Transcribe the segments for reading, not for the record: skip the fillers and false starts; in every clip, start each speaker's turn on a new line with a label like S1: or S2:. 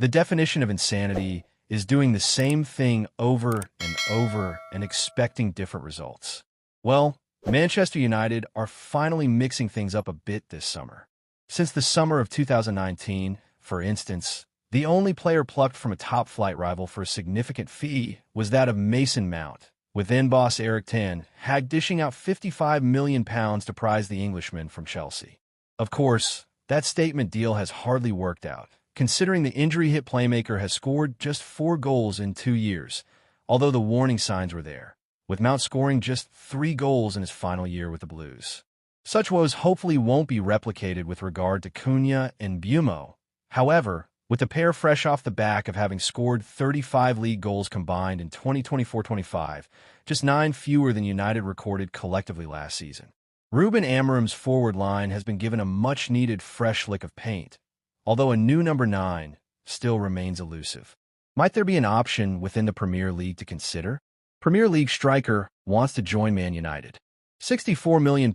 S1: The definition of insanity is doing the same thing over and over and expecting different results. Well, Manchester United are finally mixing things up a bit this summer. Since the summer of 2019, for instance, the only player plucked from a top-flight rival for a significant fee was that of Mason Mount, with then-boss Eric Ten Hag dishing out £55 million to prize the Englishman from Chelsea. Of course, that statement deal has hardly worked out, considering the injury-hit playmaker has scored just 4 goals in 2 years, although the warning signs were there, with Mount scoring just 3 goals in his final year with the Blues. Such woes hopefully won't be replicated with regard to Cunha and Mbeumo. However, with the pair fresh off the back of having scored 35 league goals combined in 2024-25, just 9 fewer than United recorded collectively last season. Ruben Amorim's forward line has been given a much-needed fresh lick of paint, although a new number 9 still remains elusive. Might there be an option within the Premier League to consider? Premier League striker wants to join Man United. £64 million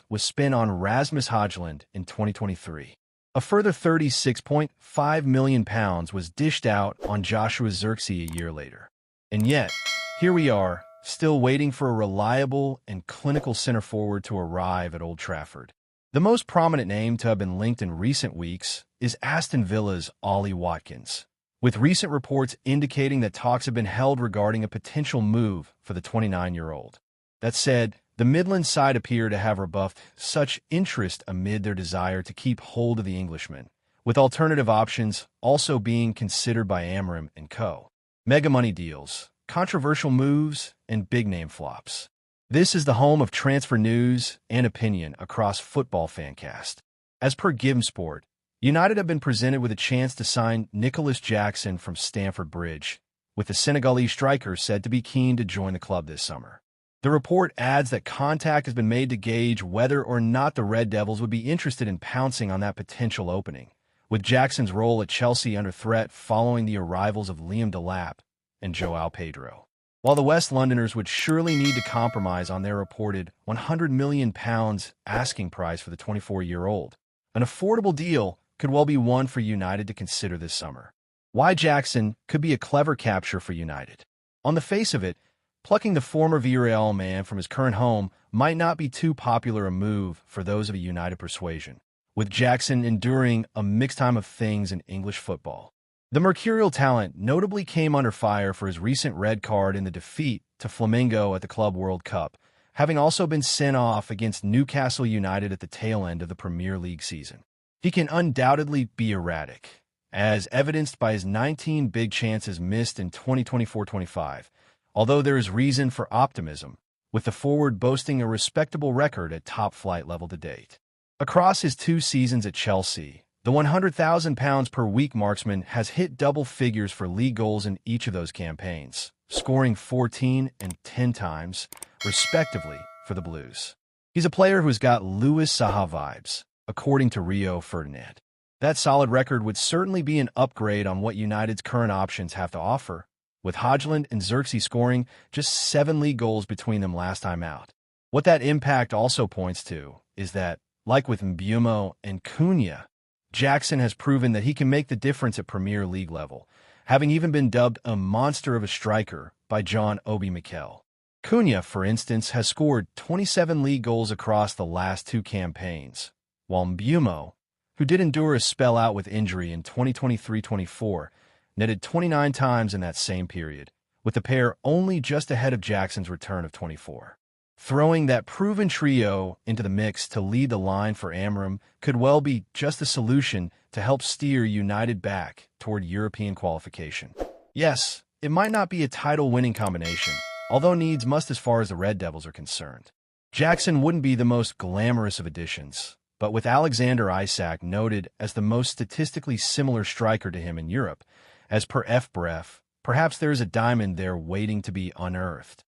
S1: was spent on Rasmus Højlund in 2023. A further £36.5 million was dished out on Joshua Zirkzee a year later. And yet, here we are, still waiting for a reliable and clinical center forward to arrive at Old Trafford. The most prominent name to have been linked in recent weeks is Aston Villa's Ollie Watkins, with recent reports indicating that talks have been held regarding a potential move for the 29-year-old. That said, the Midlands side appear to have rebuffed such interest amid their desire to keep hold of the Englishman, with alternative options also being considered by Amorim and co. Mega money deals, controversial moves, and big-name flops. This is the home of transfer news and opinion across Football Fancast. As per GivenSport, United have been presented with a chance to sign Nicholas Jackson from Stamford Bridge, with the Senegalese striker said to be keen to join the club this summer. The report adds that contact has been made to gauge whether or not the Red Devils would be interested in pouncing on that potential opening, with Jackson's role at Chelsea under threat following the arrivals of Liam Delap and João Pedro. While the West Londoners would surely need to compromise on their reported £100 million asking price for the 24-year-old, an affordable deal could well be one for United to consider this summer. Why Jackson could be a clever capture for United. On the face of it, plucking the former Villarreal man from his current home might not be too popular a move for those of a United persuasion, with Jackson enduring a mixed time of things in English football. The mercurial talent notably came under fire for his recent red card in the defeat to Flamengo at the Club World Cup, having also been sent off against Newcastle United at the tail end of the Premier League season. He can undoubtedly be erratic, as evidenced by his 19 big chances missed in 2024-25, although there is reason for optimism, with the forward boasting a respectable record at top-flight level to date. Across his 2 seasons at Chelsea, the £100,000 per week marksman has hit double figures for league goals in each of those campaigns, scoring 14 and 10 times, respectively, for the Blues. He's a player who's got Luis Saha vibes, according to Rio Ferdinand. That solid record would certainly be an upgrade on what United's current options have to offer, with Højlund and Zirkzee scoring just 7 league goals between them last time out. What that impact also points to is that, like with Mbeumo and Cunha, Jackson has proven that he can make the difference at Premier League level, having even been dubbed a monster of a striker by John Obi Mikel. Cunha, for instance, has scored 27 league goals across the last 2 campaigns, while Mbeumo, who did endure a spell out with injury in 2023-24, netted 29 times in that same period, with the pair only just ahead of Jackson's return of 24. Throwing that proven trio into the mix to lead the line for Amorim could well be just the solution to help steer United back toward European qualification. Yes, it might not be a title-winning combination, although needs must as far as the Red Devils are concerned. Jackson wouldn't be the most glamorous of additions, but with Alexander Isak noted as the most statistically similar striker to him in Europe, as per FBref, perhaps there is a diamond there waiting to be unearthed.